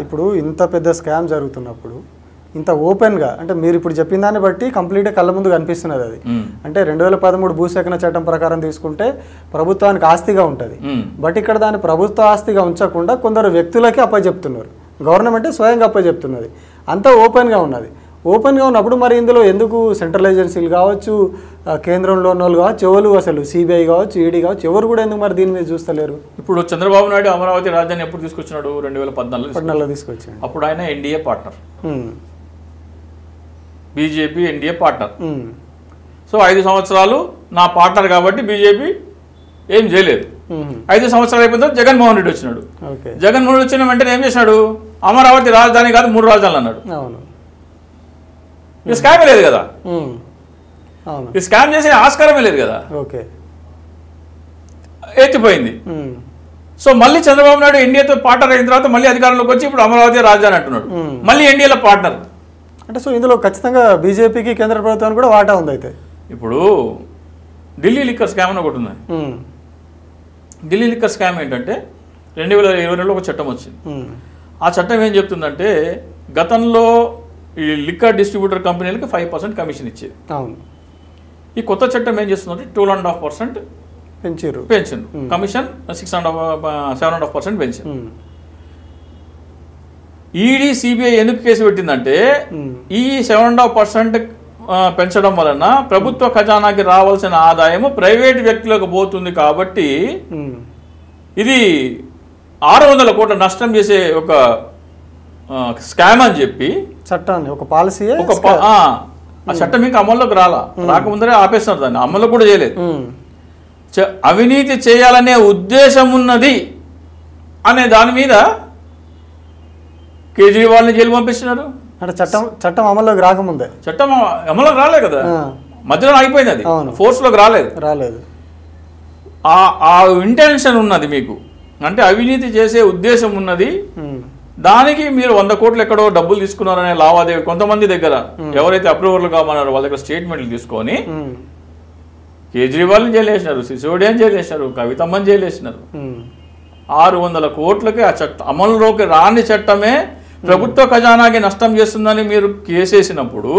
ఇప్పుడు ఇంత పెద్ద స్కామ్ జరుగుతున్నప్పుడు ఇంత ఓపెన్గా అంటే మీరు ఇప్పుడు చెప్పిన దాన్ని బట్టి కంప్లీట్గా కళ్ళ ముందు కనిపిస్తున్నది అది. అంటే 2013 భూసేకరణ చట్టం ప్రకారం తీసుకుంటే ప్రభుత్వానికి ఆస్తిగా ఉంటుంది. బట్ ఇక్కడ దాన్ని ప్రభుత్వ ఆస్తిగా ఉంచకుండా కొందరు వ్యక్తులకి అప్పచెప్తున్నారు. గవర్నమెంటే స్వయంగా అప్పచెప్తున్నది. అంతా ఓపెన్గా ఉన్నది. ఓపెన్గా ఉన్నప్పుడు మరి ఇందులో ఎందుకు సెంట్రల్ ఏజెన్సీలు కావచ్చు, కేంద్రంలో ఉన్న వాళ్ళు కావచ్చు, ఎవరు అసలు సిబిఐ కావచ్చు, ఈడీ కావచ్చు, ఎవరు కూడా ఎందుకు మరి దీని మీద చూస్తలేరు? ఇప్పుడు చంద్రబాబు నాయుడు అమరావతి రాజధాని ఎప్పుడు తీసుకొచ్చినాడు? 2014లో తీసుకొచ్చాడు. అప్పుడు ఆయన NDA partner, BJP NDA partner. So 5 సంవత్సరాలు నా పార్ట్నర్ కాబట్టి బీజేపీ ఏం చేయలేదు. 5 సంవత్సరాలు అయిపోయిన తర్వాత జగన్మోహన్ రెడ్డి వచ్చినాడు. జగన్మోహన్ రెడ్డి వచ్చిన వెంటనే ఏం చేసినాడు? అమరావతి రాజధాని కాదు 3 రాజధానులు అన్నాడు. ఈ స్కామే లేదు కదా, ఈ స్కామ్ చేసే ఆస్కారమే లేదు కదా, ఎత్తిపోయింది. సో మళ్ళీ చంద్రబాబు నాయుడు ఎన్డీఏతో పార్ట్నర్ అయిన తర్వాత మళ్ళీ అధికారంలోకి వచ్చి ఇప్పుడు అమరావతి రాజధాని అంటున్నాడు, మళ్ళీ ఎన్డీఏలో పార్ట్నర్. అంటే సో ఇందులో ఖచ్చితంగా బీజేపీకి కేంద్ర ప్రభుత్వానికి కూడా వాటా ఉంది. అయితే ఇప్పుడు ఢిల్లీ లిక్కర్ స్కామ్ అని ఒకటి ఉంది. ఢిల్లీ లిక్కర్ స్కామ్ ఏంటంటే 2022లో ఒక చట్టం వచ్చింది. ఆ చట్టం ఏం చెప్తుందంటే గతంలో ఈ లిక్కర్ డిస్ట్రిబ్యూటర్ కంపెనీలకి 5% కమిషన్ ఇచ్చేది. అవును. ఈ కొత్త చట్టం ఏం చేస్తుందంటే 2.5% పెంచారు. కమిషన్ 7.5% పెంచారు. ఈడీ సిబిఐ ఎందుకు కేసు పెట్టిందంటే ఈ 7.5% పెంచడం వలన ప్రభుత్వ ఖజానాకి రావాల్సిన ఆదాయము ప్రైవేట్ వ్యక్తులకు పోతుంది కాబట్టి ఇది 600 కోట్ల నష్టం చేసే ఒక స్కామ్ అని చెప్పి చట్టాన్ని ఒక పాలసీ ఆ చట్టం ఇంకా అమల్లోకి రాకముందరే ఆపేస్తున్నారు. దాన్ని అమలు కూడా చేయలేదు. అవినీతి చేయాలనే ఉద్దేశం ఉన్నది అనే దాని మీద కేజ్రీవాల్ని జైలు పంపిస్తున్నారు. అంటే చట్టం అమల్లోకి రాకముందే, చట్టం అమల్లోకి రాలే కదా, మధ్యలో ఆగిపోయింది. అది ఫోర్స్లోకి రాలేదు. ఆ ఇంటెన్షన్ ఉన్నది మీకు, అంటే అవినీతి చేసే ఉద్దేశం ఉన్నది. దానికి మీరు 100 కోట్లు ఎక్కడో డబ్బులు తీసుకున్నారనే లావాదేవీ కొంతమంది దగ్గర ఎవరైతే అప్రూవర్లు కామన్నారో వాళ్ళ దగ్గర స్టేట్మెంట్లు తీసుకొని కేజ్రీవాల్ని జైలు వేసినారు, సిసోడియాని జైలు వేసినారు, కవితమ్మని జైలు వేసినారు. 600 కోట్లకి ఆ చట్టం అమలులోకి రాని చట్టమే ప్రభుత్వ ఖజానాకి నష్టం చేస్తుందని మీరు కేసేసినప్పుడు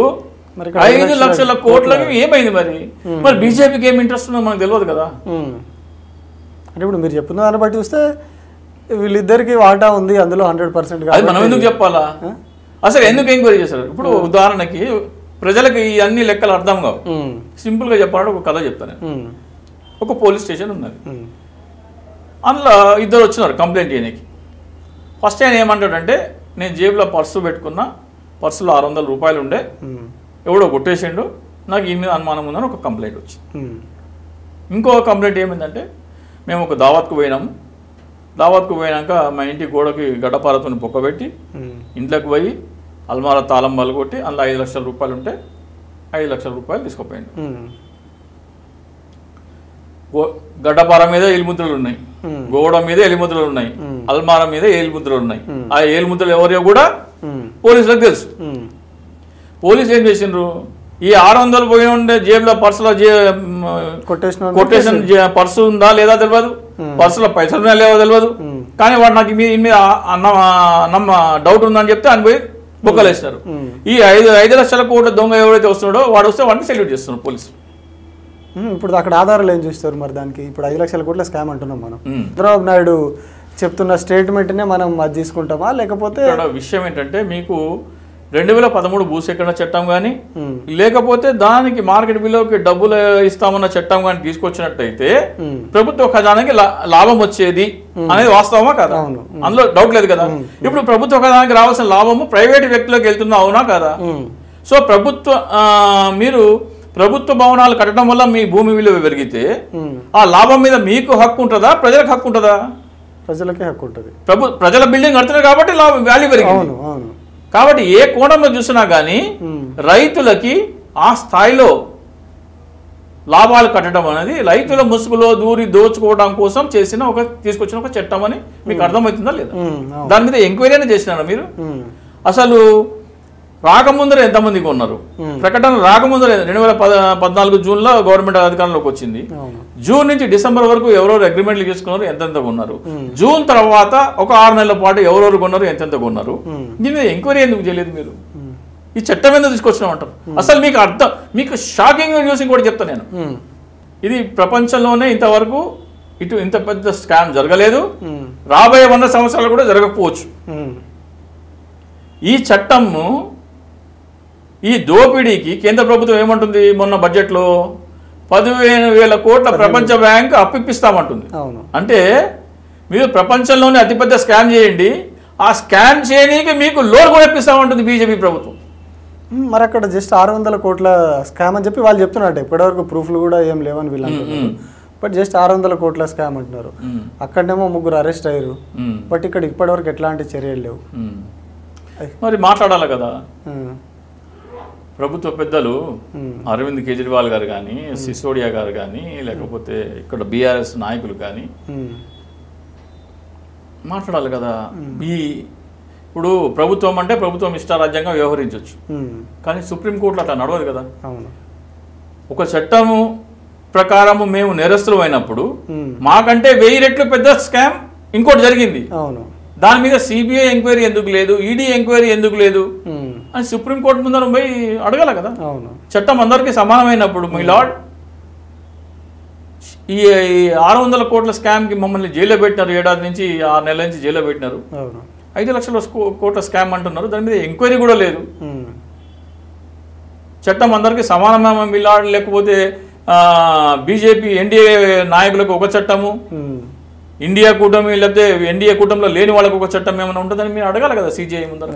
5 లక్షల కోట్లకి ఏమైంది? మరి బీజేపీకి ఏం ఇంట్రెస్ట్ ఉందో మనకు తెలియదు కదా. అంటే ఇప్పుడు మీరు చెప్తున్న దాన్ని బట్టి చూస్తే వీళ్ళిద్దరికి వాటా ఉంది అందులో 100%. అది మనం ఎందుకు చెప్పాలా? అసలు ఎందుకు ఎంక్వైరీ చేశారు? ఇప్పుడు ఉదాహరణకి ప్రజలకు ఈ అన్ని లెక్కలు అర్థం కావు. సింపుల్గా చెప్పాలంటే ఒక కథ చెప్తాను. ఒక పోలీస్ స్టేషన్ ఉన్నది. అందులో 2 వచ్చినారు కంప్లైంట్ చేయడానికి. ఫస్ట్ ఆయన ఏమంటాడంటే నేను జేబులో పర్సు పెట్టుకున్నా, పర్సులో 600 రూపాయలు ఉండే, ఎవడో కొట్టేసిండు, నాకు ఈ మీద అనుమానం ఉందని ఒక కంప్లైంట్ వచ్చింది. ఇంకో కంప్లైంట్ ఏమైందంటే మేము ఒక దావత్కు పోయినాము, దావత్కు పోయినాక మా ఇంటి గోడకి గడ్డపారతో పొక్కబెట్టి ఇంట్లోకి పోయి అల్మారా తాళం బలగొట్టి అందులో 5 లక్షల రూపాయలు ఉంటే 5 లక్షల రూపాయలు తీసుకుపోయిండు. గడ్డపార మీద ఏలిముద్రలు ఉన్నాయి, గోడ మీద ఏలిముద్రలు ఉన్నాయి, అల్మారా మీద ఏలిముద్రలు ఉన్నాయి. ఆ ఏలిముద్రలు ఎవరియో కూడా పోలీసులకు తెలుసు. పోలీసులు ఏం చేసిండ్రు? ఈ 600 పోయి ఉండే జేబులో పర్సులో కొటేషన్ పర్సు ఉందా లేదా తెలియదు, పర్సులో పైసలు ఉన్నాయా లేవో తెలియదు, కానీ వాడు నాకు మీద డౌట్ ఉందని చెప్తే ఆయన పోయి బొక్కలు వేస్తారు. ఈ 5 లక్షల కోట్ల దొంగ ఎవరైతే వస్తున్నాడో వాడు వస్తే వాడిని సెల్యూట్ చేస్తున్నారు పోలీసులు. ఇప్పుడు అక్కడ ఆధారాలు ఏం చూస్తారు మరి దానికి? ఇప్పుడు 5 లక్షల కోట్ల స్కామ్ అంటున్నాం మనం. చంద్రబాబు నాయుడు చెప్తున్న స్టేట్మెంట్నే మనం అది తీసుకుంటామా లేకపోతే? విషయం ఏంటంటే మీకు 2013 భూసేకరణ చట్టం కానీ లేకపోతే దానికి మార్కెట్ విలువకి డబ్బులు ఇస్తామన్న చట్టం కానీ తీసుకొచ్చినట్టయితే ప్రభుత్వ ఖజానాకి లాభం వచ్చేది అనేది వాస్తవమా కదా? అందులో డౌట్ లేదు కదా. ఇప్పుడు ప్రభుత్వ ఖజానాకి రావాల్సిన లాభము ప్రైవేట్ వ్యక్తులకు వెళ్తుందా, అవునా కదా? సో మీరు ప్రభుత్వ భవనాలు కట్టడం వల్ల మీ భూమి విలువ పెరిగితే ఆ లాభం మీద మీకు హక్కు ఉంటుందా, ప్రజలకు హక్కు ఉంటుందా? ప్రజలకే హక్కు ఉంటుంది. ప్రజల బిల్డింగ్ కడుతున్నారు కాబట్టి వాల్యూ పెరిగింది. కాబట్టి ఏ కోణంలో చూసినా కానీ రైతులకి ఆ స్థాయిలో లాభాలు కట్టడం అనేది రైతుల ముసుగులో దూరి దోచుకోవడం కోసం తీసుకొచ్చిన ఒక చట్టం అని మీకు అర్థమవుతుందా లేదా? దాని మీద ఎంక్వైరీ అయినా చేసినారా మీరు? అసలు రాకముందరే ఎంతమంది కొన్నారు, ప్రకటన రాకముందరే 2014 జూన్లో గవర్నమెంట్ అధికారంలోకి వచ్చింది. జూన్ నుంచి డిసెంబర్ వరకు ఎవరెవరు అగ్రిమెంట్లు చేసుకున్నారు, ఎంతెంత కొన్నారు. జూన్ తర్వాత ఒక 6 నెలల పాటు ఎవరెవరు కొన్నారు, ఎంతెంత కొన్నారు. దీని మీద ఎంక్వైరీ ఎందుకు చేయలేదు మీరు? ఈ చట్టం ఎందుకు తీసుకొచ్చినామంటారు? అసలు మీకు అర్థం, మీకు షాకింగ్ న్యూస్ కూడా చెప్తాను నేను. ఇది ప్రపంచంలోనే ఇంతవరకు ఇంత పెద్ద స్కామ్ జరగలేదు, రాబోయే 100 సంవత్సరాలు కూడా జరగకపోవచ్చు. ఈ చట్టము, ఈ దోపిడీకి కేంద్ర ప్రభుత్వం ఏమంటుంది? మొన్న బడ్జెట్లో 15,000 కోట్ల ప్రపంచ బ్యాంక్ అప్పిస్తామంటుంది. అంటే మీరు ప్రపంచంలోనే అతిపెద్ద స్కామ్ చేయండి, ఆ స్కామ్ చేయడానికి మీకు లోన్ కూడా ఇప్పిస్తామంటుంది బీజేపీ ప్రభుత్వం. మరి అక్కడ జస్ట్ 600 కోట్ల స్కామ్ అని చెప్పి వాళ్ళు చెప్తున్నట్టు, ఇప్పటివరకు ప్రూఫ్లు కూడా ఏం లేవని వీళ్ళు అంటున్నారు. బట్ జస్ట్ 600 కోట్ల స్కామ్ అంటున్నారు. అక్కడనేమో 3 అరెస్ట్ అయ్యారు. బట్ ఇక్కడ ఇప్పటివరకు ఎట్లాంటి చర్యలు లేవు. మరి మాట్లాడాలి కదా ప్రభుత్వ పెద్దలు, అరవింద్ కేజ్రీవాల్ గారు కానీ, సిసోడియా గారు కానీ, లేకపోతే ఇక్కడ బీఆర్ఎస్ నాయకులు కానీ మాట్లాడాలి కదా. ఇప్పుడు ప్రభుత్వం అంటే ప్రభుత్వం ఇష్టారాజ్యంగా వ్యవహరించవచ్చు, కానీ సుప్రీంకోర్టులో అట్లా నడవదు కదా. ఒక చట్టము ప్రకారము మేము నేరస్తులు అయినప్పుడు మాకంటే 1000 రెట్లు పెద్ద స్కామ్ ఇంకోటి జరిగింది, దాని మీద సిబిఐ ఎంక్వైరీ ఎందుకు లేదు, ఈడీ ఎంక్వైరీ ఎందుకు లేదు అని సుప్రీంకోర్టు ముందర పోయి అడగాల కదా. చట్టం అందరికీ సమానమైనప్పుడు మీ లార్డ్, ఈ 600 కోట్ల స్కామ్కి మమ్మల్ని జైల్లో పెట్టినారు, 7 ఏడాది నుంచి 6 నెలల నుంచి జైల్లో పెట్టినారు. 5 లక్షల కోట్ల స్కామ్ అంటున్నారు, దాని మీద ఎంక్వైరీ కూడా లేదు. చట్టం అందరికీ సమానమైన మీ లార్డ్, లేకపోతే బీజేపీ ఎన్డీఏ నాయకులకు ఒక చట్టము, ఇండియా కూటమి లేకపోతే ఎన్డీఏ కూటమిలో లేని వాళ్ళకు ఒక చట్టం ఏమైనా ఉంటుందని మీరు అడగాలి కదా సిజిఐ ముందర.